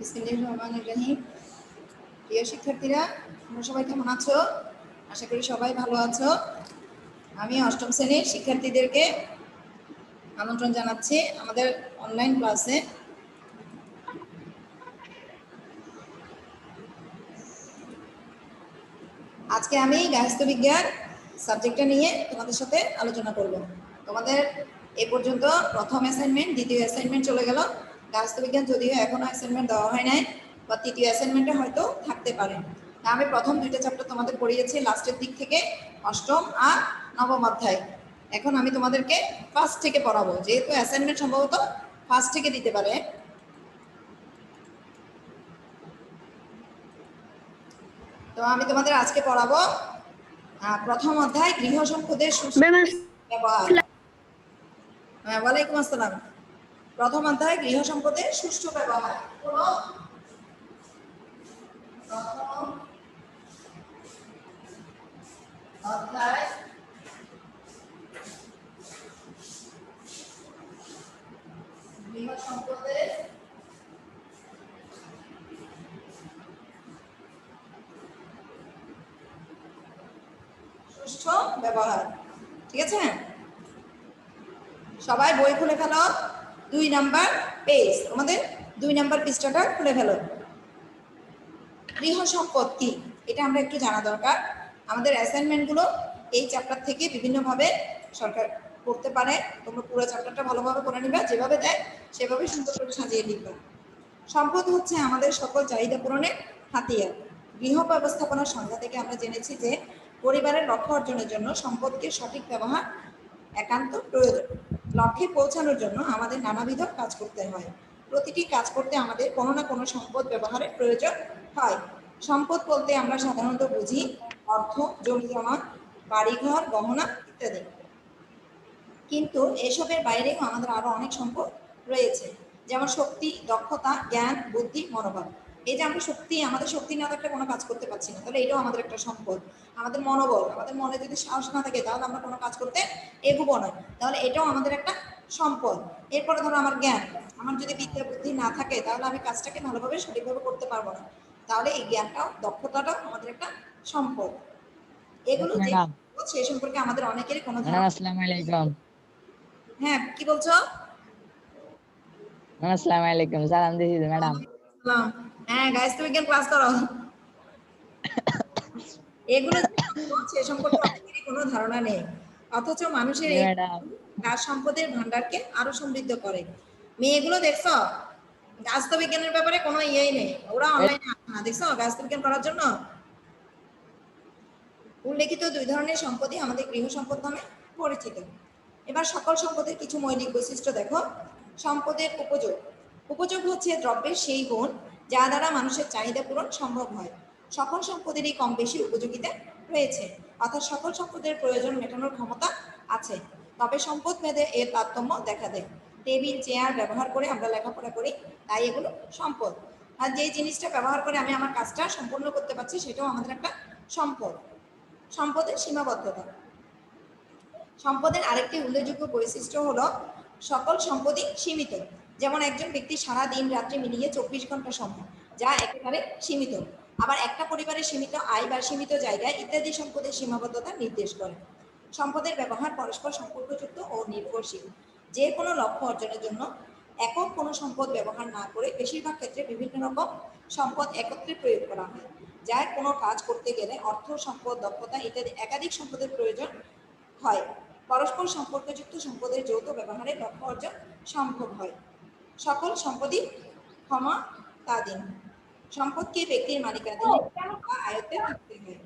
বিসমিল্লাহির রহমানির রহিম। প্রিয় শিক্ষার্থীরা, তোমরা সবাই কেমন আছো? আশা করি সবাই ভালো আছো। আমি অষ্টম শ্রেণীর শিক্ষার্থীদেরকে আমন্ত্রণ জানাচ্ছি আমাদের অনলাইন ক্লাসে। আজকে আমি গার্হস্থ্য বিজ্ঞান সাবজেক্টটা নিয়ে তোমাদের সাথে আলোচনা করব। তোমাদের এই পর্যন্ত প্রথম অ্যাসাইনমেন্ট, দ্বিতীয় অ্যাসাইনমেন্ট চলে গেল। গার্হস্থ্য বিজ্ঞান যদিও এখনো অ্যাসাইনমেন্ট দেওয়া হয় নাই, বা তৃতীয় অ্যাসাইনমেন্টে হয়তো থাকতে পারে। আমি প্রথম দুইটা চ্যাপ্টার তোমাদের পড়িয়েছি লাস্টের দিক থেকে, অষ্টম আর নবম অধ্যায়। এখন আমি তোমাদেরকে ফার্স্ট থেকে পড়াবো, যেহেতু অ্যাসাইনমেন্ট সম্ভবত ফার্স্ট থেকে দিতে পারে। তো আমি তোমাদের আজকে পড়াবো প্রথম অধ্যায়, গৃহ সম্পদের ব্যবহার। ওয়ালাইকুম আসসালাম। প্রথম অধ্যায়, গৃহ সম্পদের সুষ্ঠু ব্যবহার। প্রথম অধ্যায় গৃহ সম্পদের সুষ্ঠু ব্যবহার। ঠিক আছে, সবাই বই খুলে ফেলো। 2 নাম্বার পেজ, আমাদের 2 নাম্বার পৃষ্ঠাটা খুলে ফেলো। গৃহ সম্পদ কি এটা আমরা একটু জানা দরকার। আমাদের অ্যাসাইনমেন্টগুলো এই চ্যাপ্টার থেকে বিভিন্নভাবে সরকার করতে পারে। তোমরা পুরো চ্যাপ্টারটা ভালোভাবে করে নিবা, যেভাবে দেয় সেভাবে সুন্দর করে সাজিয়ে লিখবা। সম্পদ হচ্ছে আমাদের সকল চাহিদা পূরণের হাতিয়ার। গৃহ ব্যবস্থাপনার সংজ্ঞা থেকে আমরা জেনেছি যে পরিবারের লক্ষ্য অর্জনের জন্য সম্পদকে সঠিক ব্যবহার একান্ত প্রয়োজন। লক্ষ্যে পৌঁছানোর জন্য আমাদের নানাবিধ কাজ করতে হয়। প্রতিটি কাজ করতে আমাদের কোনো না কোনো সম্পদ ব্যবহারের প্রয়োজন হয়। সম্পদ বলতে আমরা সাধারণত বুঝি অর্থ, জমি জমা, বাড়িঘর, গহনা ইত্যাদি। কিন্তু এসবের বাইরেও আমাদের আরো অনেক সম্পদ রয়েছে, যেমন শক্তি, দক্ষতা, জ্ঞান, বুদ্ধি, মনোবল। এই যে আমরা শক্তি, আমাদের শক্তি না থাকলে কোনো কাজ করতে পারছি না, তাহলে এটাও আমাদের একটা সম্পদ। আমাদের মনোবল, আমাদের মনে যদি সাহস না থাকে তাহলে আমরা কোনো কাজ করতে এগোবো না, তাহলে এটাও আমাদের একটা সম্পদ। এরপরে ধরো আমার জ্ঞান, আমার যদি বিদ্যা বুদ্ধি না থাকে তাহলে আমি কাজটাকে ভালোভাবে সঠিকভাবে করতে পারবো না, তাহলে এই জ্ঞানটাও, দক্ষতাটাও আমাদের একটা সম্পদ। এগুলো যে সেই সম্পর্কে আমাদের অনেকেরই কোনো ধারণা। আসসালামু আলাইকুম। হ্যাঁ, কি বলছো? আসসালামু আলাইকুম, সালাম দিছি ম্যাডাম। হ্যাঁ, গার্হস্থ্য বিজ্ঞান ক্লাস করো। এগুলো সে সম্পর্কে অনেকেরই কোনো ধারণা নেই, অথচ মানুষের এই তার সম্পদের ভান্ডারকে আরো সমৃদ্ধ করে। মেয়েগুলো দেখছো, গার্হস্থ্য বিজ্ঞানের ব্যাপারে কোনো ইয়েই নেই, ওরা অনলাইনে আসে না, দেখছো গার্হস্থ্য বিজ্ঞান করার জন্য। উল্লেখিত 2 ধরনের সম্পদই আমাদের গৃহ সম্পদ নামে পরিচিত। এবার সকল সম্পদের কিছু মৌলিক বৈশিষ্ট্য দেখো। সম্পদের উপযোগ। উপযোগ হচ্ছে দ্রব্যের সেই গুণ যা দ্বারা মানুষের চাহিদা পূরণ সম্ভব হয়। সকল সম্পদেরই কম বেশি উপযোগিতা রয়েছে, অর্থাৎ সকল সম্পদের প্রয়োজন মেটানোর ক্ষমতা আছে, তবে সম্পদ ভেদে এর তারতম্য দেখা দেয়। টেবিল, চেয়ার ব্যবহার করে আমরা লেখাপড়া করি, তাই এগুলো সম্পদ। আর যে জিনিসটা ব্যবহার করে আমি আমার কাজটা সম্পূর্ণ করতে পারছি, সেটাও আমাদের একটা সম্পদ। সম্পদের সীমাবদ্ধতা। সম্পদের আরেকটি উল্লেখযোগ্য বৈশিষ্ট্য হলো সকল সম্পদই সীমিত। যেমন একজন ব্যক্তি সারা দিন রাত্রি মিলিয়ে 24 ঘন্টা সময়, যা একেবারে সীমিত। আবার একটা পরিবারের সীমিত আয় বা সীমিত জায়গায় ইত্যাদি সম্পদের সীমাবদ্ধতা নির্দেশ করে। সম্পদের ব্যবহার পরস্পর সম্পর্কযুক্ত ও নির্ভরশীল। যে কোনো লক্ষ্য অর্জনের জন্য একক কোনো সম্পদ ব্যবহার না করে বেশিরভাগ ক্ষেত্রে বিভিন্ন রকম সম্পদ একত্রে প্রয়োগ করা হয়। যার কোনো কাজ করতে গেলে অর্থ, সম্পদ, দক্ষতা ইত্যাদি একাধিক সম্পদের প্রয়োজন হয়। পরস্পর সম্পর্কযুক্ত সম্পদের যৌথ ব্যবহারে লক্ষ্য অর্জন সম্ভব হয়। সকল সম্পদই ক্ষমতাধীন। সম্পদকে ব্যক্তির মালিকানাধীন বা আয়ত্তে থাকতে হয়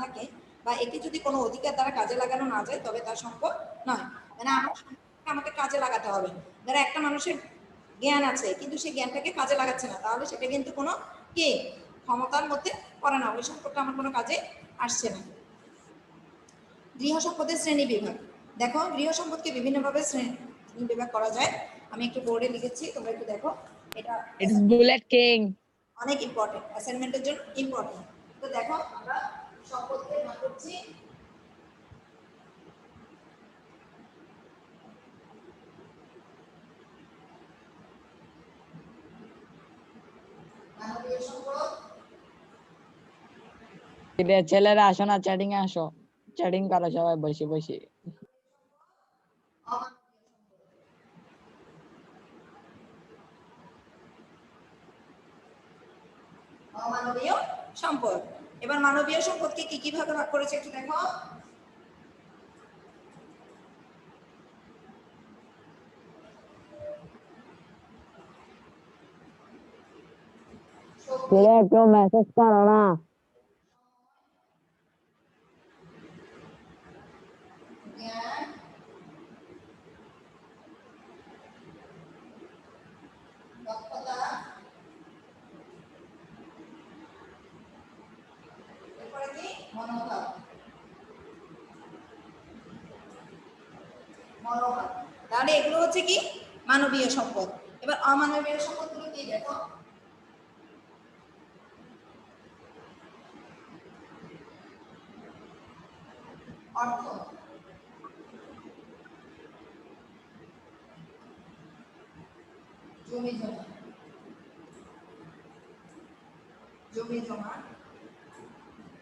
থাকে, বা এটি যদি কোনো অধিকার দ্বারা কাজে লাগানো না যায় তবে তার সম্পদ নয়। মানে আমার সম্পদকে আমাকে কাজে লাগাতে হবে। যারা একটা মানুষের জ্ঞান আছে কিন্তু সে জ্ঞানটাকে কাজে লাগাচ্ছে না, তাহলে সেটা কিন্তু কোনো কি ক্ষমতার মধ্যে পড়ে না, ওই সম্পদটা আমার কোনো কাজে আসছে না। গৃহ সম্পদের শ্রেণী বিভাগ দেখো। গৃহ সম্পদকে বিভিন্নভাবে শ্রেণী বিভাগ করা যায়। আমি একটু বোর্ডে লিখেছি, তোমরা একটু দেখো। এটা বুলেট কিং অনেক ইম্পর্টেন্ট, অ্যাসাইনমেন্টের জন্য ইম্পর্টেন্ট। তো দেখো আমরা সম্পদকে ভাগ করছি ছেলেরা আসো না, চ্যাটিং এ আসো, চ্যাটিং করো সবাই বসে বসে। অমানবীয় সম্পদ। এবার মানবীয় সম্পদকে কি কি ভাগে ভাগ করেছে একটু দেখো। কেউ মেসেজ করো না। জ্ঞান, দক্ষতা, এরপরে কি মনোভাব। মনোভাব, তাহলে এগুলো হচ্ছে কি মানবীয় সম্পদ। এবার অমানবীয় সম্পদগুলো কি দেখো। অর্থ, জমি জমা, জমি জমা,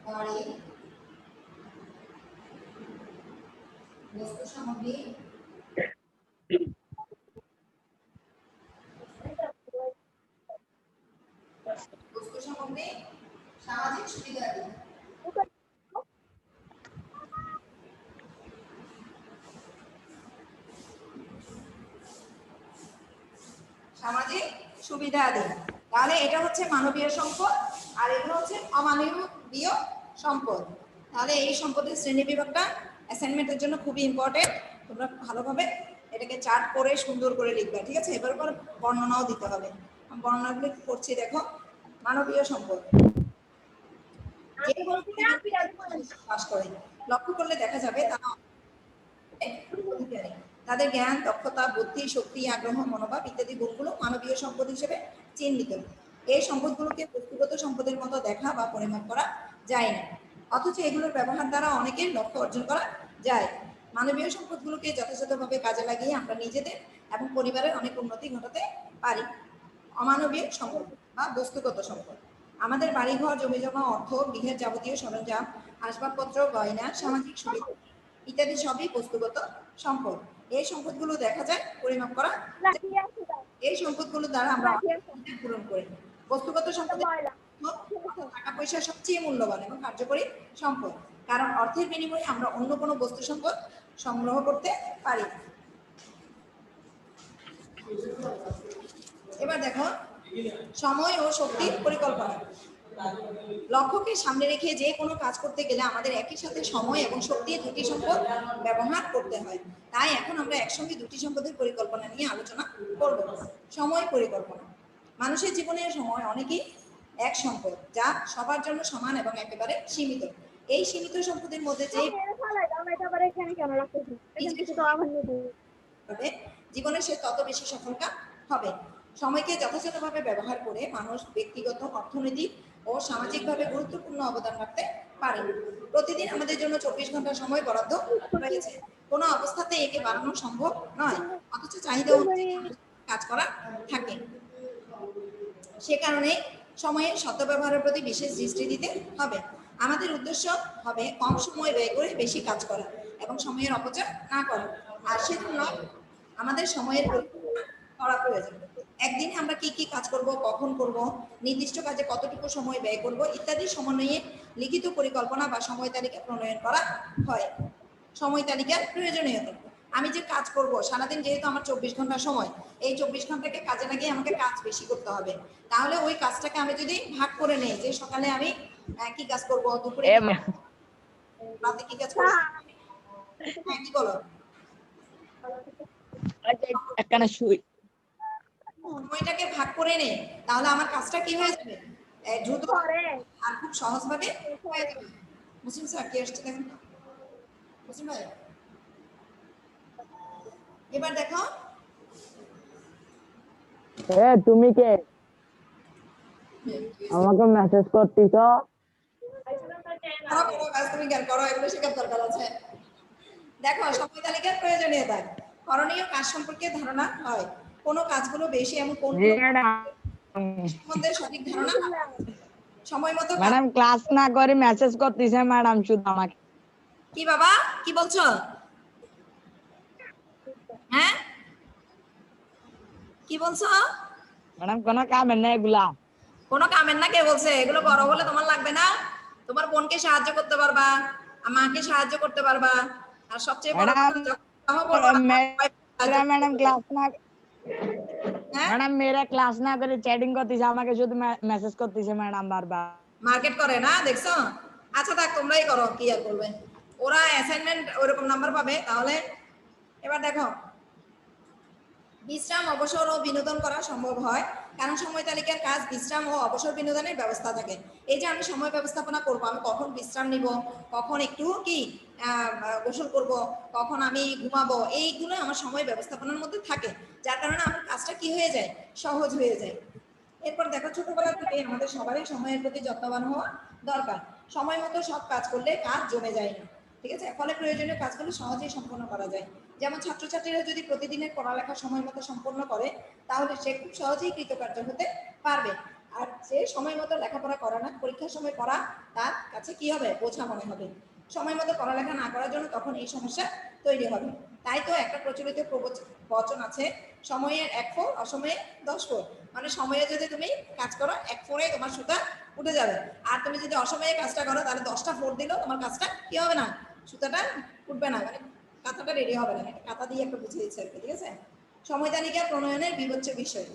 গাড়ি, বস্তু সামগ্রী, বস্তু সামগ্রী, সামাজিক সুবিধাদি। সামাজিক সুবিধাদি, তাহলে এটা হচ্ছে মানবীয় সম্পদ আর এগুলো হচ্ছে অমানবীয় সম্পদ। তাহলে এই সম্পদের শ্রেণী বিভাগটা অ্যাসাইনমেন্টের জন্য খুবই ইম্পর্টেন্ট। তোমরা ভালোভাবে এটাকে চার্ট করে সুন্দর করে লিখবে, ঠিক আছে। এবার পর বর্ণনাও দিতে হবে। আমি বর্ণনাগুলো করছি দেখো। মানবীয় সম্পদ, যে বাস করে, লক্ষ্য করলে দেখা যাবে তারা অধিকারী। তাদের জ্ঞান, দক্ষতা, বুদ্ধি, শক্তি, আগ্রহ, মনোভাব ইত্যাদি গুণগুলো মানবীয় সম্পদ হিসেবে চিহ্নিত। এই সম্পদগুলোকে ব্যক্তিগত সম্পদের মতো দেখা বা পরিমাপ করা যায় না, অথচ এগুলোর ব্যবহার দ্বারা অনেকের লক্ষ্য অর্জন করা যায়। মানবীয় সম্পদগুলোকে যথাযথভাবে কাজে লাগিয়ে আমরা নিজেদের এবং পরিবারের অনেক উন্নতি ঘটাতে পারি। অমানবীয় সম্পদ বা বস্তুগত সম্পদ, আমাদের বাড়িঘর, জমিজমা, অর্থ, গৃহের যাবতীয় সরঞ্জাম, আসবাবপত্র, গয়না, সামাজিক সুবিধা ইত্যাদি সবই বস্তুগত সম্পদ। এই সম্পদগুলো দেখা যায়, পরিমাপ করা যায়। এই সম্পদগুলো দ্বারা আমরা চাহিদা পূরণ করি। বস্তুগত সম্পদের টাকা পয়সা সবচেয়ে মূল্যবান এবং কার্যকরী সম্পদ, কারণ অর্থের বিনিময়ে আমরা অন্য কোনো বস্তু সম্পদ সংগ্রহ করতে পারি। এবার দেখো সময় ও শক্তির পরিকল্পনা। লক্ষ্যকে সামনে রেখে যে কোনো কাজ করতে গেলে আমাদের একই সাথে সময় এবং শক্তি দুটি সম্পদ ব্যবহার করতে হয়। তাই এখন আমরা একসঙ্গে দুটি সম্পদের পরিকল্পনা নিয়ে আলোচনা করব। সময় পরিকল্পনা, মানুষের জীবনের সময় অনেকই এক সম্পদ যা সবার জন্য সমান এবং একেবারে সীমিত। এই সীমিত সম্পদের মধ্যে যে জীবনে সে তত বেশি সফলতা হবে। সময়কে যথাযথভাবে ব্যবহার করে মানুষ ব্যক্তিগত, অর্থনৈতিক ও সামাজিকভাবে গুরুত্বপূর্ণ অবদান রাখতে পারে। প্রতিদিন আমাদের জন্য 24 ঘন্টা সময় বরাদ্দ রয়েছে। কোনো অবস্থাতে একে বাড়ানো সম্ভব নয়, অথচ চাহিদা অনুযায়ী কাজ করা থাকে। সে কারণে সময়ের সদ্ব্যবহারের প্রতি বিশেষ দৃষ্টি দিতে হবে। আমাদের উদ্দেশ্য হবে কম সময় ব্যয় করে বেশি কাজ করা এবং সময়ের অপচয় না করা। আর সেজন্য আমাদের সময়ের পরিকল্পনা করা প্রয়োজন। একদিনে আমরা কি কি কাজ করব, কখন করব, নির্দিষ্ট কাজে কতটুকু সময় ব্যয় করব ইত্যাদি সমন্বয়ে লিখিত পরিকল্পনা বা সময় তালিকা প্রণয়ন করা হয়। সময় তালিকার প্রয়োজনীয়তা, আমি যে কাজ করব সারাদিন, যেহেতু আমার 24 ঘন্টা সময়, এই 24 ঘন্টাকে কাজে লাগিয়ে আমাকে কাজ বেশি করতে হবে। তাহলে ওই কাজটাকে আমি যদি ভাগ করে নেই, যে সকালে আমি কি কাজ করব, দুপুরে রাতে কি কাজ করব, হ্যাঁ কি বলো, একখানা শুই। সময়টাকে ভাগ করে নেই, তাহলে আমার কাজটা কি হয়ে যাবে, দ্রুত আর খুব সহজভাবে হয়ে যাবে। মুসলিম স্যার কে আসছে দেখেন তো, মুসলিম ভাই। এবার দেখো তুমি কে আমাকে মেসেজ করতেছ? তুমি জ্ঞান করো, এগুলো শেখার দরকার আছে। দেখো সময় তালিকার প্রয়োজনীয়তা, করণীয় কাজ সম্পর্কে ধারণা হয়, কোন কাজগুলো বেশি এবং কোন সম্বন্ধে সঠিক ধারণা সময় মতো ম্যাডাম ক্লাস না করে মেসেজ করতেছে ম্যাডাম শুধু আমাকে। কি বাবা কি বলছো? হ্যাঁ কি বলছো? ম্যাডাম কোনো কামের না এগুলা। কোনো কামের না? কে বলছে? এগুলো বড় হলে তোমার লাগবে না? তোমার বোনকে সাহায্য করতে পারবা, মাকে সাহায্য করতে পারবা, আর সবচেয়ে বড় ম্যাডাম কথা যখন বলবো না সাহায্য ম্যাডাম করতে ক্লাস না হ্যাঁ ম্যাডাম মেয়েরা ক্লাস না করে চ্যাটিং করতেছে আমাকে শুধু মেসেজ করতেছে ম্যাডাম বারবার। মার্কেট করে না দেখছো? আচ্ছা থাক তোমরাই করো, কি আর করবে, ওরা অ্যাসাইনমেন্ট ওইরকম নাম্বার পাবে তাহলে। এবার দেখো, বিশ্রাম অবসর ও বিনোদন করা সম্ভব হয় কারণ সময় তালিকার কাজ বিশ্রাম ও অবসর বিনোদনের ব্যবস্থা থাকে। এই যে আমি সময় ব্যবস্থাপনা করব, আমি কখন বিশ্রাম নিব, কখন একটু কি গোসল করব, কখন আমি ঘুমাবো, এইগুলো আমার সময় ব্যবস্থাপনার মধ্যে থাকে, যার কারণে আমার কাজটা কি হয়ে যায়, সহজ হয়ে যায়। এরপর দেখো, ছোটবেলা থেকে আমাদের সবারই সময়ের প্রতি যত্নবান হওয়া দরকার। সময় মতো সব কাজ করলে কাজ জমে যায় না, ঠিক আছে, ফলে প্রয়োজনীয় কাজগুলো সহজেই সম্পন্ন করা যায়। যেমন ছাত্রছাত্রীরা যদি প্রতিদিনের পড়ালেখা সময় মতো সম্পন্ন করে তাহলে সে খুব সহজেই কৃতকার্য হতে পারবে। আর সে সময় মতো লেখাপড়া করে না, পরীক্ষার সময় পড়া তার কাছে কি হবে, বোঝা মনে হবে। সময় মতো পড়ালেখা না করার জন্য তখন এই সমস্যা তৈরি হবে। তাই তো একটা প্রচলিত বচন আছে, সময়ের 1 ফোর অসময়ে 10 ফোর। মানে সময়ে যদি তুমি কাজ করো 1 ফোরে তোমার সুতা উঠে যাবে, আর তুমি যদি অসময়ে কাজটা করো তাহলে 10টা ফোর দিলেও তোমার কাজটা কি হবে না, সুতাটা উঠবে না, মানে কাঁথাটা রেডি হবে না। এটা কাঁথা দিয়ে একটা বুঝিয়ে দিচ্ছে আর কি, ঠিক আছে। সময় তালিকা প্রণয়নের বিবেচ্য বিষয়।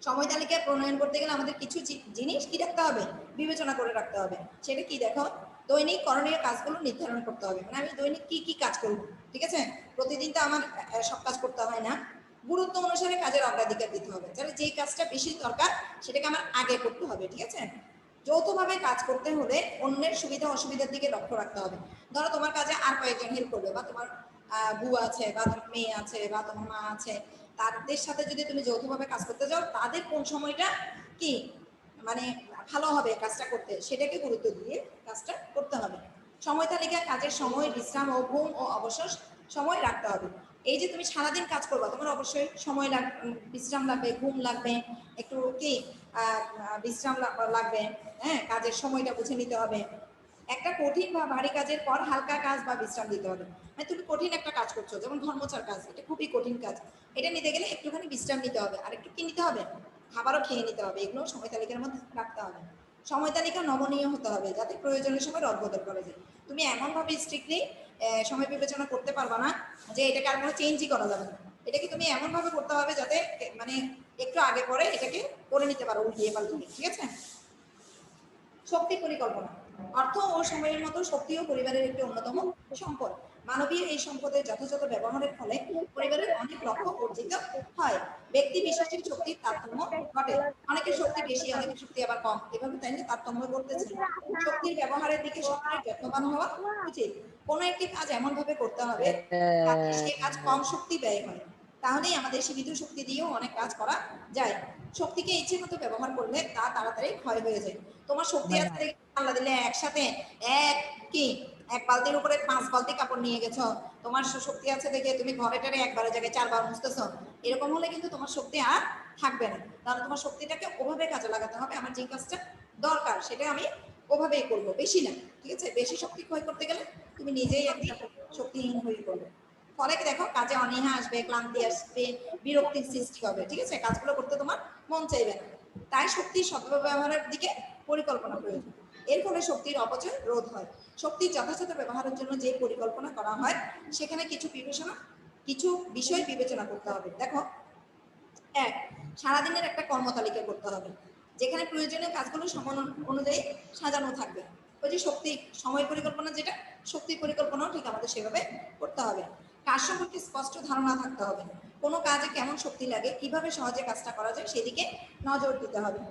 সময় তালিকা প্রণয়ন করতে গেলে আমাদের কিছু জিনিস কি রাখতে হবে, বিবেচনা করে রাখতে হবে। সেটা কি দেখো, দৈনিক করণীয় কাজগুলো নির্ধারণ করতে হবে, মানে আমি দৈনিক কি কি কাজ করব, ঠিক আছে। প্রতিদিন তো আমার সব কাজ করতে হয় না, গুরুত্ব অনুসারে কাজের অগ্রাধিকার দিতে হবে, তাহলে যেই কাজটা বেশি দরকার সেটাকে আমার আগে করতে হবে, ঠিক আছে। যৌথভাবে কাজ করতে হলে অন্যের সুবিধা অসুবিধার দিকে লক্ষ্য রাখতে হবে। ধরো তোমার কাজে আর কয়েকজন হেল্প করবে, বা তোমার বউ আছে, বা তোমার মেয়ে আছে, বা তোমার মা আছে, তাদের সাথে যদি তুমি যৌথভাবে কাজ করতে যাও তাদের কোন সময়টা কি মানে ভালো হবে কাজটা করতে, সেটাকে গুরুত্ব দিয়ে কাজটা করতে হবে। সময় তালিকায় কাজের সময়, বিশ্রাম ও ঘুম ও অবসর সময় রাখতে হবে। এই যে তুমি সারাদিন কাজ করবা, তোমার অবশ্যই সময় বিশ্রাম লাগবে, ঘুম লাগবে, একটু কি বিশ্রাম লাগবে, হ্যাঁ, কাজের সময়টা বুঝে নিতে হবে। একটা কঠিন বা ভারী কাজের পর হালকা কাজ বা বিশ্রাম দিতে হবে। মানে তুমি কঠিন একটা কাজ করছো, যেমন ঘর মোছার কাজ, এটা খুবই কঠিন কাজ, এটা নিতে গেলে একটুখানি বিশ্রাম নিতে হবে, আর একটু কি নিতে হবে, খাবারও খেয়ে নিতে হবে, এগুলো সময় তালিকার মধ্যে রাখতে হবে। সময় তালিকা নমনীয় হতে হবে যাতে প্রয়োজনের সময় রদবদল করা যায়। তুমি এমনভাবে স্ট্রিক্টলি সময় বিবেচনা করতে পারবা না যে এটাকে আর কোনো চেঞ্জই করা যাবে না, এটাকে তুমি এমনভাবে করতে হবে যাতে মানে একটু আগে পরে এটাকে করে নিতে পারো উল্টিয়ে পাল্টিয়ে, ঠিক আছে। শক্তি পরিকল্পনা। অর্থ ও সময়ের মতো শক্তিও পরিবারের একটি অন্যতম সম্পদ। মানবীয় এই সম্পদের যথাযথ ব্যবহারের ফলে পরিবারের অনেক লক্ষ্য অর্জিত হয়। ব্যক্তি বিশেষের শক্তির তারতম্য ঘটে, অনেকের শক্তি বেশি, অনেকের শক্তি আবার কম, এভাবে তাই না তারতম্য করতেছে। শক্তির ব্যবহারের দিকে সক্রিয় যত্নবান হওয়া উচিত। কোনো একটি কাজ এমন ভাবে করতে হবে যাতে সেই কাজ কম শক্তি ব্যয় হয়, তাহলেই আমাদের সীমিত শক্তি দিয়েও অনেক কাজ করা যায়। শক্তিকে ইচ্ছে মতো ব্যবহার করলে তা তাড়াতাড়ি ক্ষয় হয়ে যায়। তোমার শক্তি আছে দেখে আল্লাহ দিলে একসাথে এক কি এক বালতির উপরে 5 বালতি কাপড় নিয়ে গেছো, তোমার শক্তি আছে দেখে তুমি ঘরেটারে একবারের জায়গায় 4 বার মুছতেছো, এরকম হলে কিন্তু তোমার শক্তি আর থাকবে না। তাহলে তোমার শক্তিটাকে ওভাবে কাজে লাগাতে হবে, আমার যে কাজটা দরকার সেটা আমি ওভাবেই করবো, বেশি না, ঠিক আছে। বেশি শক্তি ক্ষয় করতে গেলে তুমি নিজেই একদিন শক্তিহীন হয়ে পড়বে। ফলে কি দেখো, কাজে অনীহা আসবে, ক্লান্তি আসবে, বিরক্তির সৃষ্টি হবে, ঠিক আছে, কাজগুলো করতে তোমার মন চাইবে না। তাই শক্তির সদ্ব্যবহারের দিকে পরিকল্পনা প্রয়োজন, এর ফলে শক্তির অপচয় রোধ হয়। শক্তির যথাযথ ব্যবহারের জন্য যে পরিকল্পনা করা হয় সেখানে কিছু বিষয় বিবেচনা করতে হবে। দেখো, এক, সারাদিনের একটা কর্মতালিকা করতে হবে যেখানে প্রয়োজনীয় কাজগুলো সময় অনুযায়ী সাজানো থাকবে। ওই যে শক্তি সময় পরিকল্পনা, যেটা শক্তি পরিকল্পনাও ঠিক আমাদের সেভাবে করতে হবে। কাজ সম্পর্কে স্পষ্ট ধারণা থাকতে হবে, কোনো কাজে কেমন শক্তি লাগে, কিভাবে সহজে কাজটা করা যায় সেদিকে নজর দিতে হবে।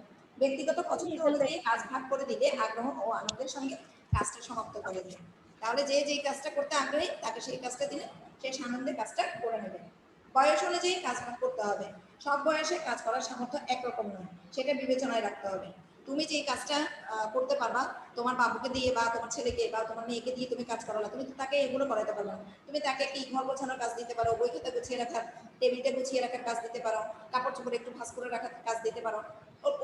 ব্যক্তিগত পছন্দ অনুযায়ী কাজ ভাগ করে দিলে আগ্রহ ও আনন্দের সঙ্গে কাজটা সমাপ্ত করে দেবে। তাহলে যে যেই কাজটা করতে আগ্রহী তাকে সেই কাজটা দিলে সে আনন্দে কাজটা করে নেবে। বয়স অনুযায়ী কাজ ভাগ করতে হবে, সব বয়সে কাজ করার সামর্থ্য একরকম নয়, সেটা বিবেচনায় রাখতে হবে। তুমি যে কাজটা করতে পারবা তোমার বাবুকে দিয়ে বা তোমার ছেলেকে বা তোমার মেয়েকে দিয়ে তুমি কাজ করালা, তুমি তো তাকে এগুলো করাতে পারবে না। তুমি তাকে কি ঘর গোছানোর কাজ দিতে পারো, বই খাতা গুছিয়ে রাখার, টেবিলটা গুছিয়ে রাখার কাজ দিতে পারো, কাপড় চোপড় একটু ভাঁজ করে রাখার কাজ দিতে পারো।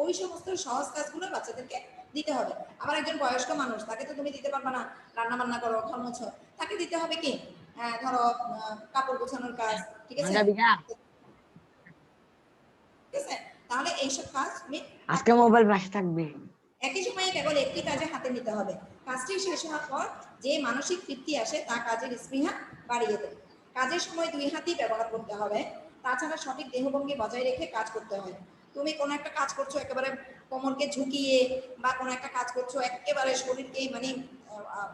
ওই সমস্ত সহজ কাজগুলো বাচ্চাদেরকে দিতে হবে। আবার একজন বয়স্ক মানুষ, তাকে তো তুমি দিতে পারবে না রান্না বান্না করো, ঘর মোছো। তাকে দিতে হবে কি ধরো কাপড় গোছানোর কাজ, ঠিক আছে? যাবি না ঠিক আছে, তাহলে এইসব কাজ তুমি আজকে মোবাইল পাশে থাকবে। একই সময়ে কেবল একটি কাজে হাতে নিতে হবে। কাজটি শেষ হওয়ার পর যে মানসিক তৃপ্তি আসে তা কাজের স্পৃহা বাড়িয়ে দেয়। কাজের সময় দুই হাতই ব্যবহার করতে হবে। তাছাড়া সঠিক দেহভঙ্গি বজায় রেখে কাজ করতে হয়। তুমি কোনো একটা কাজ করছো একেবারে কোমরকে ঝুঁকিয়ে, বা কোনো একটা কাজ করছো একেবারে শরীরকে মানে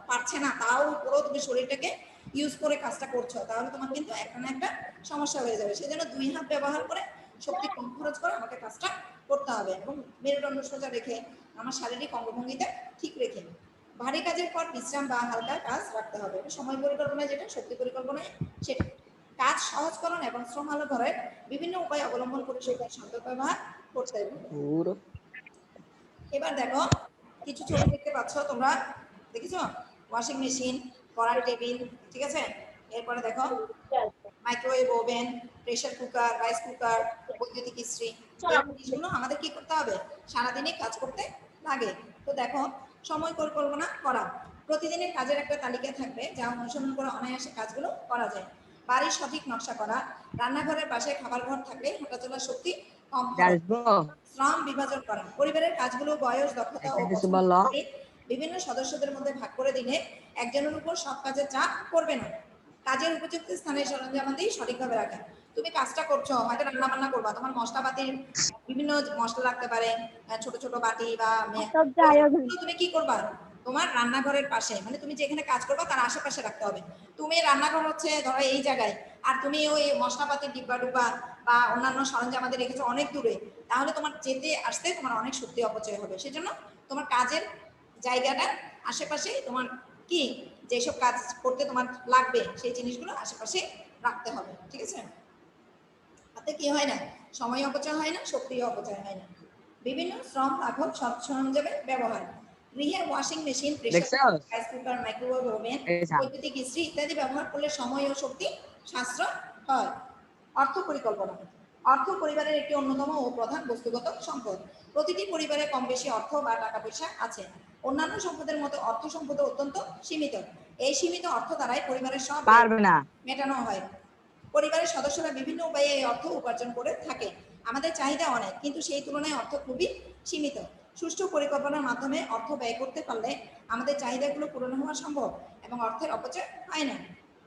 পারছে না, তাও পুরো তুমি শরীরটাকে ইউজ করে কাজটা করছো, তাহলে তোমার কিন্তু একটা না একটা সমস্যা হয়ে যাবে। সেজন্য দুই হাত ব্যবহার করে শক্তি কম খরচ করে আমাকে কাজটা করতে হবে, এবং মেরুদণ্ড সোজা রেখে আমার শারীরিক অঙ্গভঙ্গিটা ঠিক রেখে। ভারী কাজের পর বিশ্রাম বা হালকা কাজ রাখতে হবে। সময় পরিকল্পনা যেটা, শক্তি পরিকল্পনায় সেটা। কাজ সহজকরণ এবং শ্রম আলো ধরে বিভিন্ন উপায় অবলম্বন করে সেটা সতর্ক ব্যবহার করতে হবে। পুরো এবার দেখো কিছু ছবি দেখতে পাচ্ছ তোমরা, দেখেছো? ওয়াশিং মেশিন, পড়ার টেবিল, ঠিক আছে? এরপরে দেখো microwave oven, pressure cooker, rice cooker, বৈদ্যুতিক ইস্ত্রি। এই জিনিসগুলো আমাদের কি করতে হবে, সারাদিনই কাজ করতে লাগে। তো দেখো, সময় পরিকল্পনা করা, প্রতিদিনের কাজের একটা তালিকা থাকবে যা অনুসরণ করে অনায়াসে কাজগুলো করা যায়। বাড়ির সঠিক নকশা করা, রান্নাঘরের পাশে খাবার ঘর থাকলে হাঁটাচলার শক্তি কম খরচ। আসবো শ্রম বিভাজন করা, পরিবারের কাজগুলো বয়স, দক্ষতা ও একটা কিছু পছন্দ বলো। অনুযায়ী বিভিন্ন সদস্যদের মধ্যে ভাগ করে দিলে একজনের উপর সব কাজের চাপ পড়বে না। কাজের উপযুক্ত স্থানে সরঞ্জামাদি সঠিকভাবে রাখা, তুমি কাজটা করছো, হয়তো রান্না বান্না করবা, তোমার মশলাপাতির বিভিন্ন মশলা লাগতে পারে, ছোট ছোট বাটি বা সব যাই হোক তুমি কি করবা, তোমার রান্নাঘরের পাশে, মানে তুমি যেখানে কাজ করবা তার আশেপাশে রাখতে হবে। তুমি রান্নাঘর হচ্ছে ধরো এই জায়গায়, আর তুমি ওই মশলাপাতির ডিব্বা ডুব্বা বা অন্যান্য সরঞ্জাম আমাদের রেখেছো অনেক দূরে, তাহলে তোমার যেতে আসতে তোমার অনেক শক্তি অপচয় হবে। সেজন্য তোমার কাজের জায়গাটা আশেপাশে তোমার কি যেসব কাজ করতে তোমার লাগবে সেই জিনিসগুলো আশেপাশে রাখতে হবে, ঠিক আছে? তাতে কি হয় না, সময় অপচয় হয় না, শক্তিও অপচয় হয় না। বিভিন্ন শ্রম লাঘব সব সরঞ্জামের ব্যবহার, গৃহে ওয়াশিং মেশিন, প্রেসার দেখছো cooker, rice cooker, microwave oven, এইসা বৈদ্যুতিক ইস্ত্রি ইত্যাদি ব্যবহার করলে সময় ও শক্তি সাশ্রয় হয়। অর্থ পরিকল্পনা, অর্থ পরিবারের একটি অন্যতম ও প্রধান বস্তুগত সম্পদ। প্রতিটি পরিবারে কম বেশি অর্থ বা টাকা পয়সা আছে। অন্যান্য সম্পদের মতো অর্থ সম্পদ অত্যন্ত সীমিত। এই সীমিত অর্থ দ্বারাই পরিবারের সব ব্যয় পারবে না। মেটানো হয়। পরিবারের সদস্যরা বিভিন্ন উপায়ে এই অর্থ উপার্জন করে থাকে। আমাদের চাহিদা অনেক, কিন্তু সেই তুলনায় অর্থ খুবই সীমিত। সুষ্ঠু পরিকল্পনার মাধ্যমে অর্থ ব্যয় করতে পারলে আমাদের চাহিদাগুলো পূরণ হওয়া সম্ভব এবং অর্থের অপচয় হয় না।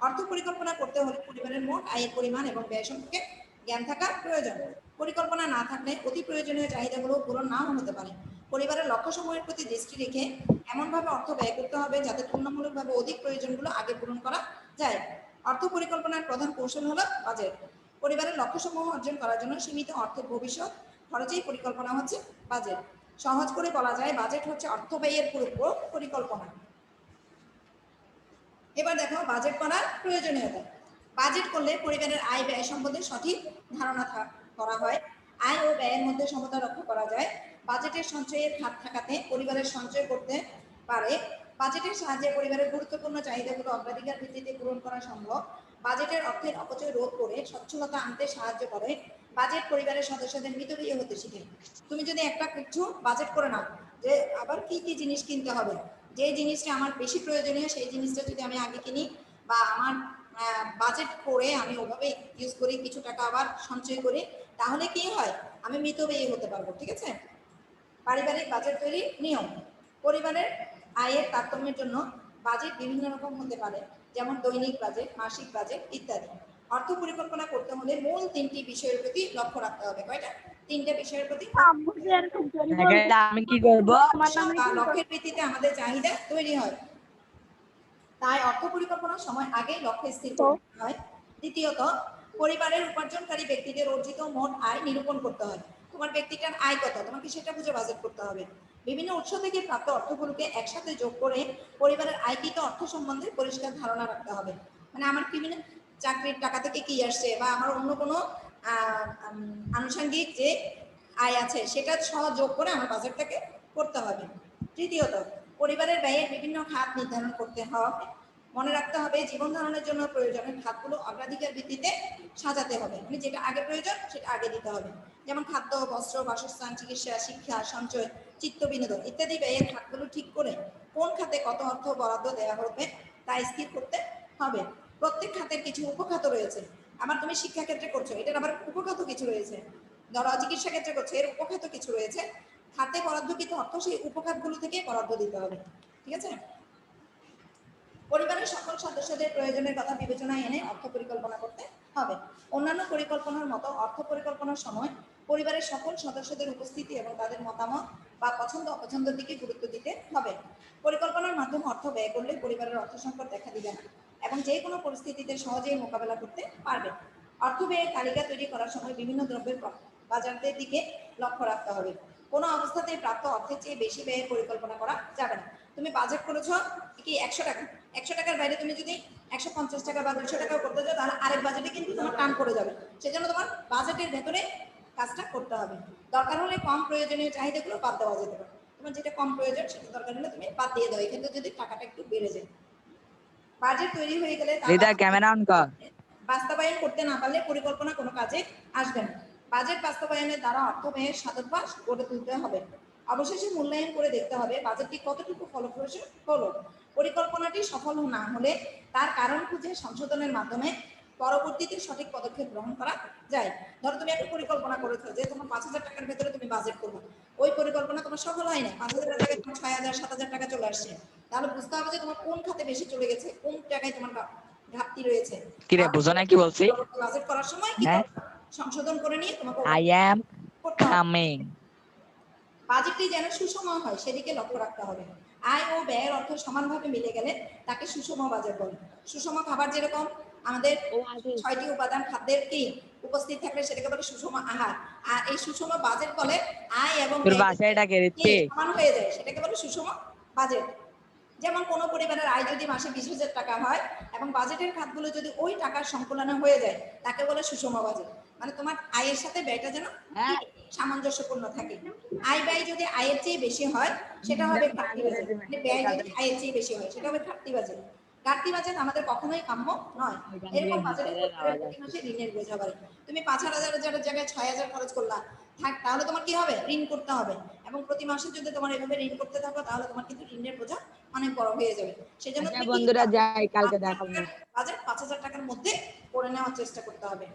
অর্থ পরিকল্পনা করতে হলে পরিবারের মোট আয়ের পরিমাণ এবং ব্যয় সম্পর্কে জ্ঞান থাকা প্রয়োজন। পরিকল্পনা না থাকলে অতি প্রয়োজনীয় চাহিদাগুলো পূরণ নাও হতে পারে। পরিবারের লক্ষ্য সময়ের প্রতি দৃষ্টি রেখে এমনভাবে অর্থ ব্যয় করতে হবে যাতে তুলনামূলকভাবে অধিক প্রয়োজনগুলো আগে পূরণ করা যায়। অর্থ পরিকল্পনার প্রধান কৌশল হলো বাজেট। পরিবারের লক্ষ্যসমূহ অর্জন করার জন্য সীমিত অর্থের ভবিষ্যৎ খরচেই পরিকল্পনা হচ্ছে বাজেট। সহজ করে বলা যায় বাজেট হচ্ছে অর্থ ব্যয়ের পুরো পরিকল্পনা। এবার দেখো বাজেট করার প্রয়োজনীয়তা। বাজেট করলে পরিবারের আয় ব্যয় সম্বন্ধে সঠিক ধারণা করা হয়। আয় ও ব্যয়ের মধ্যে সমতা রক্ষা করা যায়। বাজেটের সঞ্চয়ের খাত থাকাতে পরিবারের সঞ্চয় করতে পারে। বাজেটের সাহায্যে পরিবারের গুরুত্বপূর্ণ চাহিদাগুলো অগ্রাধিকার ভিত্তিতে পূরণ করা সম্ভব। বাজেটের অর্থের অপচয় রোধ করে সচ্ছলতা আনতে সাহায্য করে। বাজেট পরিবারের সদস্যদের মিতব্যয়ী হতে শিখে। তুমি যদি একটা কিছু বাজেট করে নাও যে আবার কি কি জিনিস কিনতে হবে, যে জিনিসটা আমার বেশি প্রয়োজনীয় সেই জিনিসটা যদি আমি আগে কিনি, বা আমার বাজেট করে আমি ওভাবে ইউজ করি, কিছু টাকা আবার সঞ্চয় করি, তাহলে কি হয়, আমি মিতব্যয়ী হতে পারবো, ঠিক আছে? পারিবারিক বাজেট তৈরির নিয়ম, পরিবারের আয়ের তারতম্যের জন্য বাজেট বিভিন্ন রকম হতে পারে, যেমন দৈনিক বাজেট, মাসিক বাজেট ইত্যাদি। অর্থ পরিকল্পনা করতে হলে মূল তিনটি বিষয়ের প্রতি লক্ষ্য রাখতে হবে। কয়টা? তিনটে বিষয়ের প্রতি। আমি কি করব? লক্ষ্যের ভিত্তিতে আমাদের চাহিদা তৈরি হয়, তাই অর্থ পরিকল্পনার সময় আগেই লক্ষ্য স্থির করতে হয়। দ্বিতীয়ত, পরিবারের উপার্জনকারী ব্যক্তিদের অর্জিত মোট আয় নিরূপণ করতে হয়। তোমার ব্যক্তিটার আয় কত, তোমাকে সেটা বুঝে বাজেট করতে হবে। বিভিন্ন উৎস থেকে প্রাপ্ত অর্থগুলোকে একসাথে যোগ করে পরিবারের আয়কৃত অর্থ সম্বন্ধে পরিষ্কার ধারণা রাখতে হবে। মানে আমার বিভিন্ন চাকরির টাকা থেকে কি আসছে, বা আমার অন্য কোনো আনুষঙ্গিক যে আয় আছে সেটা সহ যোগ করে আমার বাজেটটাকে করতে হবে। তৃতীয়ত, পরিবারের ব্যয়ের বিভিন্ন খাত নির্ধারণ করতে হবে। মনে রাখতে হবে জীবন ধারণের জন্য প্রয়োজনীয় খাতগুলো অগ্রাধিকার ভিত্তিতে সাজাতে হবে, মানে যেটা আগে প্রয়োজন সেটা আগে দিতে হবে। যেমন খাদ্য, বস্ত্র, বাসস্থান, চিকিৎসা, শিক্ষা, সঞ্চয়, চিত্ত বিনোদন ইত্যাদি ব্যয়ের খাতগুলো ঠিক করে কোন খাতে কত অর্থ বরাদ্দ দেওয়া হবে তা স্থির করতে হবে। প্রত্যেক খাতের কিছু উপখাত রয়েছে। আবার তুমি শিক্ষা ক্ষেত্রে করছো, এটার আবার উপখাত কিছু রয়েছে। ধরো চিকিৎসা ক্ষেত্রে করছো, এর উপখাত কিছু রয়েছে। খাতে বরাদ্দকৃত অর্থ সেই উপখাতগুলো থেকে বরাদ্দ দিতে হবে। ঠিক আছে? পরিবারের সকল সদস্যদের প্রয়োজনের কথা বিবেচনায় এনে অর্থ পরিকল্পনা করতে হবে। অন্যান্য পরিকল্পনার মতো অর্থ পরিকল্পনার সময় পরিবারের সকল সদস্যদের উপস্থিতি এবং তাদের মতামত বা পছন্দ অপছন্দের দিকে গুরুত্ব দিতে হবে। পরিকল্পনার মাধ্যমে অর্থ ব্যয় করলে পরিবারের অর্থ সংকট দেখা দিবে না এবং যে কোনো পরিস্থিতিতে সহজেই মোকাবেলা করতে পারবে। অর্থ ব্যয়ের তালিকা তৈরি করার সময় বিভিন্ন দ্রব্যের বাজারদের দিকে লক্ষ্য রাখতে হবে। কোনো অবস্থাতেই প্রাপ্ত অর্থের চেয়ে বেশি ব্যয়ের পরিকল্পনা করা যাবে না। তুমি বাজেট করেছো কি 100 টাকা, 100 টাকার বাইরে তুমি যদি 150 টাকা বা 200 টাকাও করতে যাও তাহলে আরেক বাজেটে কিন্তু তোমার টান পড়ে যাবে। সেজন্য তোমার বাজেটের ভেতরে কাজটা করতে হবে। দরকার হলে কম প্রয়োজনীয় চাহিদাগুলো বাদ দেওয়া যেতে পারে। তোমার যেটা কম প্রয়োজন সেটা দরকার হলে তুমি বাদ দিয়ে দাও, কিন্তু যদি টাকাটা একটু বেড়ে যায়। বাজেট তৈরি হয়ে গেলে তা রিদা ক্যামেরা অন কর। বাস্তবায়ন করতে না পারলে পরিকল্পনা কোনো কাজে আসবে না। বাজেট বাস্তবায়নের দ্বারা অর্থ ব্যয়ের সদভ্যাস গড়ে তুলতে হবে। অবশেষে মূল্যায়ন করে দেখতে হবে বাজেটটি কতটুকু ফলপ্রসূ হলো। পরিকল্পনাটি সফল না হলে তার কারণ খুঁজে সংশোধনের মাধ্যমে পরবর্তীতে সঠিক পদক্ষেপ গ্রহণ করা যায়। ধরো তুমি একটা পরিকল্পনা করেছো যে তোমার 5,000 টাকার ভেতরে তুমি বাজেট করবে, ওই পরিকল্পনা তোমার সফল হয় না, 5,000 টাকায় তোমার 6,000 7,000 টাকা চলে আসছে, তাহলে বুঝতে হবে যে তোমার কোন খাতে বেশি চলে গেছে, কোন জায়গায় তোমার ঘাটতি রয়েছে। কি রে বুঝো না কি বলছি? বাজেট করার সময় কি হ্যাঁ, সংশোধন করে নিয়ে তোমাকে আই অ্যাম করতে হবে। কামিং। বাজেটটি যেন সুষম হয় সেদিকে লক্ষ্য রাখতে হবে। আয় ও ব্যয়ের অর্থ সমানভাবে মিলে গেলে তাকে সুষম বাজেট বলে। সুষম খাবার যেরকম আমাদের ও আগে 6টি উপাদান খাদ্যের কি উপস্থিত থাকলে সেটাকে বলে সুষম আহার। আর এই সুষম বাজেট বলে আয় এবং তোর ব্যয় বাসায় ডাকে কি রিত্তি। সমান হয়ে যায়, সেটাকে বলে সুষম বাজেট। যেমন কোনো পরিবারের আয় যদি মাসে 20,000 টাকা হয় এবং বাজেটের খাতগুলো যদি ওই টাকার সংকুলনে হয়ে যায় তাকে বলে সুষম বাজেট। মানে তোমার আয়ের সাথে ব্যয়টা যেন কি হ্যাঁ, সামঞ্জস্যপূর্ণ থাকে। আয় ব্যয় যদি আয়ের চেয়ে বেশি হয় সেটা হবে ঘাটতি বাজেট, মানে ব্যয় যদি আয়ের চেয়ে বেশি হয় সেটা হবে ঘাটতি বাজেট। ঘাটতি বাজেট আমাদের কখনোই কাম্য নয়। এরকম বাজেটে পরিবারের প্রতি মাসে ঋণের বোঝা বাড়ে। তুমি 5,000 জায়গায় 6,000 খরচ করলা, থাক তাহলে তোমার কি হবে, ঋণ করতে হবে। এবং প্রতি মাসে যদি তোমার এভাবে ঋণ করতে থাকো তাহলে তোমার কিন্তু ঋণের বোঝা অনেক বড় হয়ে যাবে। সেজন্য আচ্ছা তুমি কি বন্ধুরা যাই, কালকে দেখাবো। বাজেট 5,000 টাকার মধ্যে করে নেওয়ার চেষ্টা করতে হবে।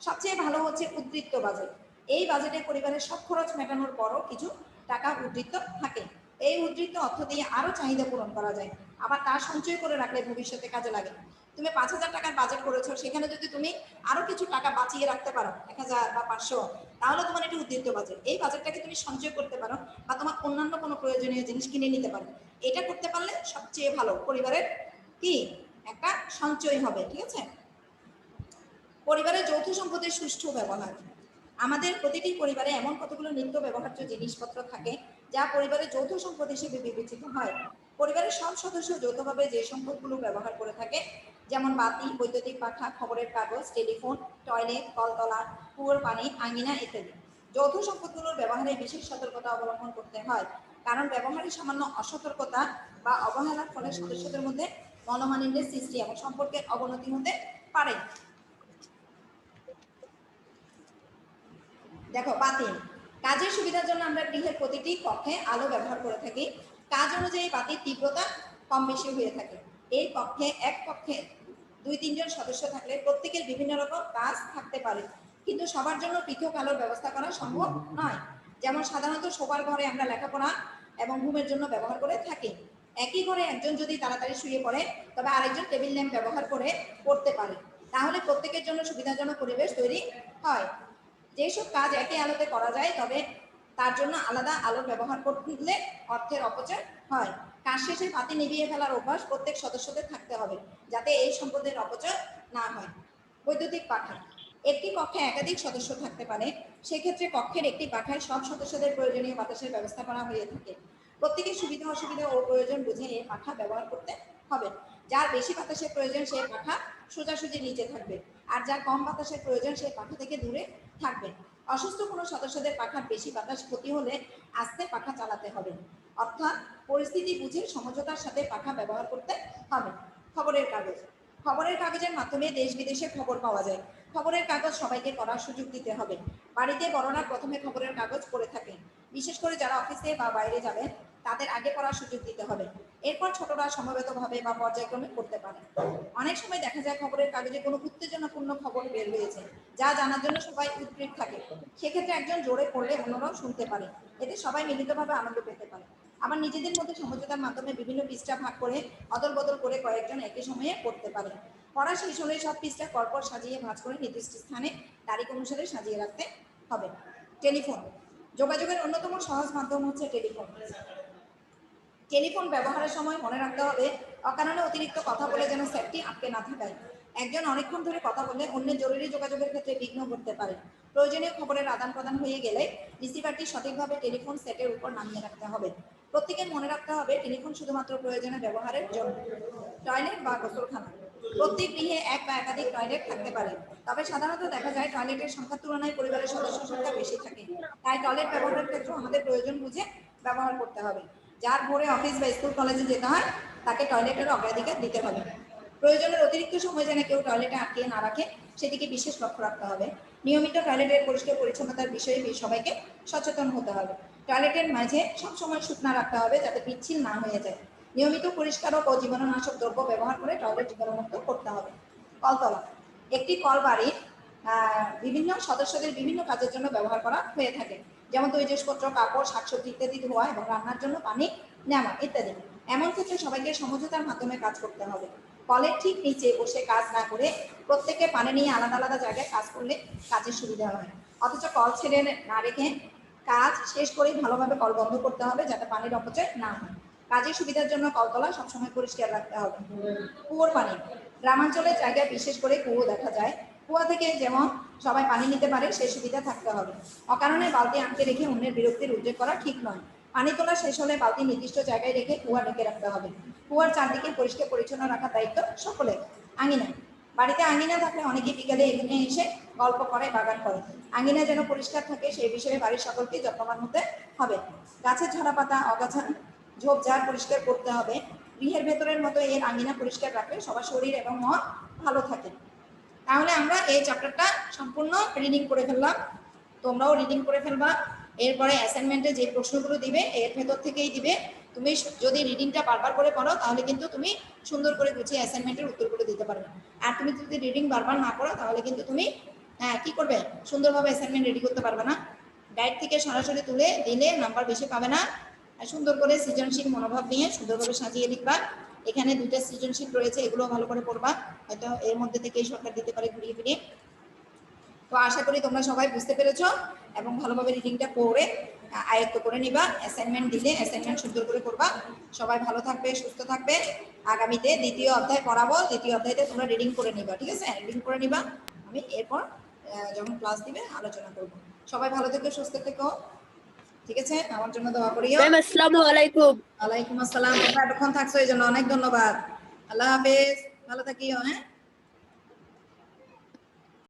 সবচেয়ে ভালো হচ্ছে উদ্বৃত্ত বাজেট। এই বাজেটে পরিবারের সব খরচ মেটানোর পরও কিছু টাকা উদ্বৃত্ত থাকে। এই উদ্বৃত্ত অর্থ দিয়ে আরো চাহিদা পূরণ করা যায়, আবার তা সঞ্চয় করে রাখলে ভবিষ্যতে কাজে লাগে। তুমি 5,000 টাকার বাজেট করেছো, সেখানে যদি তুমি আরো কিছু টাকা বাঁচিয়ে রাখতে পারো 1,000 বা 500, তাহলে তোমার এটি উদ্বৃত্ত বাজেট। এই বাজেটটাকে তুমি সঞ্চয় করতে পারো বা তোমার অন্যান্য কোনো প্রয়োজনীয় জিনিস কিনে নিতে পারো। এটা করতে পারলে সবচেয়ে ভালো পরিবারের কি একটা সঞ্চয় হবে। ঠিক আছে? পরিবারের যৌথ সম্পদের সুষ্ঠু ব্যবহার। আমাদের প্রতিটি পরিবারে এমন কতগুলো নিত্য ব্যবহার্য জিনিসপত্র থাকে যা পরিবারের যৌথ সম্পদ হিসেবে বিবেচিত হয়। পরিবারের সব সদস্য যৌথভাবে যে সম্পদগুলো ব্যবহার করে থাকে, যেমন বাতি, বৈদ্যুতিক পাখা, খবরের কাগজ, টেলিফোন, টয়লেট, কলতলা, কুয়োর পানি, আঙিনা ইত্যাদি। যৌথ সম্পদগুলোর ব্যবহারে বিশেষ সতর্কতা অবলম্বন করতে হয়, কারণ ব্যবহারে সামান্য অসতর্কতা বা অবহেলার ফলে সদস্যদের মধ্যে মনোমালিন্যের সৃষ্টি এবং সম্পর্কের অবনতি হতে পারে। দেখো, বাতি। কাজের সুবিধার জন্য আমরা গৃহের প্রতিটি কক্ষে আলো ব্যবহার করে থাকি। কাজ অনুযায়ী বাতির তীব্রতা কম বেশি হয়ে থাকে। এই কক্ষে এক কক্ষে 2-3 জন সদস্য থাকলে প্রত্যেকের বিভিন্ন রকম কাজ থাকতে পারে, কিন্তু সবার জন্য পৃথক আলোর ব্যবস্থা করা সম্ভব নয়। যেমন সাধারণত শোবার ঘরে আমরা লেখাপড়া এবং ঘুমের জন্য ব্যবহার করে থাকি। একই ঘরে একজন যদি তাড়াতাড়ি শুয়ে পড়ে তবে আরেকজন টেবিল ল্যাম্প ব্যবহার করে পড়তে পারে, তাহলে প্রত্যেকের জন্য সুবিধাজনক পরিবেশ তৈরি হয়। যেসব কাজ একই আলোতে করা যায় তবে তার জন্য আলাদা আলো ব্যবহার করলে অর্থের অপচয় হয়। কাজ শেষে বাতি নিভিয়ে ফেলার অভ্যাস প্রত্যেক সদস্যদের থাকতে হবে, যাতে এই সম্পদের অপচয় না হয়। বৈদ্যুতিক পাখা। একটি কক্ষে একাধিক সদস্য থাকতে পারে, সেক্ষেত্রে কক্ষের একটি পাখায় সব সদস্যদের প্রয়োজনীয় বাতাসের ব্যবস্থা করা হয়ে থাকে। প্রত্যেকের সুবিধা অসুবিধা ও প্রয়োজন বুঝে এই পাখা ব্যবহার করতে হবে। যার বেশি বাতাসের প্রয়োজন সেই পাখা সোজাসুজি নিচে থাকবে, আর যার কম বাতাসের প্রয়োজন সেই পাখা থেকে দূরে থাকবে। অসুস্থ কোনো সদস্যদের পাখার বেশি বাতাস ক্ষতি হলে আস্তে পাখা চালাতে হবে, অর্থাৎ পরিস্থিতি বুঝে সমঝোতার সাথে পাখা ব্যবহার করতে হবে। খবরের কাগজ, খবরের কাগজের মাধ্যমে দেশ বিদেশের খবর পাওয়া যায়। খবরের কাগজ সবাইকে পড়ার সুযোগ দিতে হবে। বাড়িতে বড়রা প্রথমে খবরের কাগজ পড়ে থাকেন, বিশেষ করে যারা অফিসে বা বাইরে যাবেন তাদের আগে পড়ার সুযোগ দিতে হবে। এরপর ছোটরা সমবেতভাবে বা পর্যায়ক্রমে পড়তে পারে। অনেক সময় দেখা যায় খবরের কাগজে কোনো উত্তেজনাপূর্ণ খবর বের হয়েছে, যা জানার জন্য সবাই উদ্গ্রীব থাকে। সেক্ষেত্রে একজন জোরে পড়লে অন্যরাও শুনতে পারে, এতে সবাই মিলিতভাবে আনন্দ পেতে পারে। আবার নিজেদের মধ্যে সমঝোতার মাধ্যমে বিভিন্ন পৃষ্ঠা ভাগ করে অদল বদল করে কয়েকজন একই সময়ে পড়তে পারে। পড়া শেষ হলে সব পৃষ্ঠা পরপর সাজিয়ে ভাঁজ করে নির্দিষ্ট স্থানে তারিখ অনুসারে সাজিয়ে রাখতে হবে। টেলিফোন, যোগাযোগের অন্যতম সহজ মাধ্যম হচ্ছে টেলিফোন। টেলিফোন ব্যবহারের সময় মনে রাখতে হবে অকারণে অতিরিক্ত কথা বলে যেন সেটটি আটকে না থাকায়। একজন অনেকক্ষণ ধরে কথা বললে অন্যের জরুরি যোগাযোগের ক্ষেত্রে বিঘ্ন ঘটতে পারে। প্রয়োজনীয় খবরের আদান প্রদান হয়ে গেলে রিসিভারটি সঠিকভাবে টেলিফোন সেটের উপর নামিয়ে রাখতে হবে। প্রত্যেকের মনে রাখতে হবে টেলিফোন শুধুমাত্র প্রয়োজনে ব্যবহারের জন্য। টয়লেট বা গোসলখানা, প্রত্যেক গৃহে এক বা একাধিক টয়লেট থাকতে পারে, তবে সাধারণত দেখা যায় টয়লেটের সংখ্যার তুলনায় পরিবারের সদস্য সংখ্যা বেশি থাকে। তাই টয়লেট ব্যবহারের ক্ষেত্রে আমাদের প্রয়োজন বুঝে ব্যবহার করতে হবে। যার ভোরে অফিস বা স্কুল কলেজে যেতে হয় তাকে টয়লেটের অগ্রাধিকার দিতে হবে। প্রয়োজনের অতিরিক্ত সময় যেন কেউ টয়লেটে আটকে না রাখে সেদিকে বিশেষ লক্ষ্য রাখতে হবে। নিয়মিত টয়লেটের পরিষ্কার পরিচ্ছন্নতার বিষয়ে সবাইকে সচেতন হতে হবে। টয়লেটের মাঝে সবসময় শুকনা রাখতে হবে যাতে পিচ্ছিল না হয়ে যায়। নিয়মিত পরিষ্কারক ও জীবাণুনাশক দ্রব্য ব্যবহার করে টয়লেট জীবাণুমুক্ত করতে হবে। কলতলা, একটি কল বাড়ির বিভিন্ন সদস্যদের বিভিন্ন কাজের জন্য ব্যবহার করা হয়ে থাকে, যেমন তৈজসপত্র, কাপড়, শাকসবজি ইত্যাদি ধোয়া এবং রান্নার জন্য পানি নেওয়া ইত্যাদি। এমন ক্ষেত্রে সবাইকে সমঝোতার মাধ্যমে কাজ করতে হবে। কলের ঠিক নিচে বসে কাজ না করে প্রত্যেকে পানি নিয়ে আলাদা আলাদা জায়গায় কাজ করলে কাজের সুবিধা হয়। অথচ কল ছেড়ে না রেখে কাজ শেষ করেই ভালোভাবে কল বন্ধ করতে হবে যাতে পানির অপচয় না হয়। কাজের সুবিধার জন্য কলতলা সবসময় পরিষ্কার রাখতে হবে। কুয়োর পানি, গ্রামাঞ্চলের জায়গায় বিশেষ করে কুয়ো দেখা যায়। কুয়া থেকে যেমন সবাই পানি নিতে পারে সেই সুবিধা থাকতে হবে। অকারণে বালতি আটকে রেখে অন্যের বিরক্তির উদ্রেক করা ঠিক নয়। পানি তোলা শেষ হলে বালতি নির্দিষ্ট জায়গায় রেখে কুয়া ঢেকে রাখতে হবে। কুয়ার চারদিকে পরিষ্কার পরিচ্ছন্ন রাখার দায়িত্ব সকলের। আঙিনা, বাড়িতে আঙিনা থাকলে অনেকে বিকালে এখানে এসে গল্প করে, বাগান করে। আঙিনা যেন পরিষ্কার থাকে সেই বিষয়ে বাড়ির সকলকে যত্নবান হতে হবে। গাছের ঝরা পাতা, অগাছা, ঝোপঝাড় পরিষ্কার করতে হবে। গৃহের ভেতরের মতো এর আঙিনা পরিষ্কার রাখলে সবার শরীর এবং মন ভালো থাকে। তাহলে আমরা এই চ্যাপ্টারটা সম্পূর্ণ রিডিং করে ফেললাম, তোমরাও রিডিং করে ফেলবা। এরপরে অ্যাসাইনমেন্টে যে প্রশ্নগুলো দিবে এর ভেতর থেকেই দিবে। তুমি যদি রিডিংটা বারবার করে করো তাহলে কিন্তু তুমি সুন্দর করে গুছিয়ে অ্যাসাইনমেন্টের উত্তরগুলো দিতে পারবে। আর তুমি যদি রিডিং বারবার না করো তাহলে কিন্তু তুমি কি করবে, সুন্দরভাবে অ্যাসাইনমেন্ট রেডি করতে পারবে না। গাইড থেকে সরাসরি তুলে দিলে নাম্বার বেশি পাবে না। আর সুন্দর করে সৃজনশীল মনোভাব নিয়ে সুন্দরভাবে সাজিয়ে লিখবা। এখানে দুইটা সৃজনশীল রয়েছে, এগুলো ভালো করে পড়বা, হয়তো এর মধ্যে থেকেই সরকার দিতে পারে ঘুরিয়ে ফিরিয়ে। তো আশা করি তোমরা সবাই বুঝতে পেরেছো এবং ভালোভাবে রিডিংটা পড়ে আয়ত্ত করে নিবা। অ্যাসাইনমেন্ট দিলে অ্যাসাইনমেন্ট সুন্দর করে করবা। সবাই ভালো থাকবে, সুস্থ থাকবে। আগামীতে দ্বিতীয় অধ্যায় পড়াবো, দ্বিতীয় অধ্যায়তে তোমরা রিডিং করে নিবা, ঠিক আছে? রিডিং করে নিবা, আমি এরপর যখন ক্লাস দিবে আলোচনা করব। সবাই ভালো থেকো, সুস্থ থেকো, ঠিক আছে? আমার জন্য দোয়া করিও। ম্যাম আসসালামু আলাইকুম। ওয়ালাইকুম আসসালাম। তোমরা এতক্ষণ থাকছো এই জন্য অনেক ধন্যবাদ। আল্লাহ হাফেজ, ভালো থাকিও। হ্যাঁ।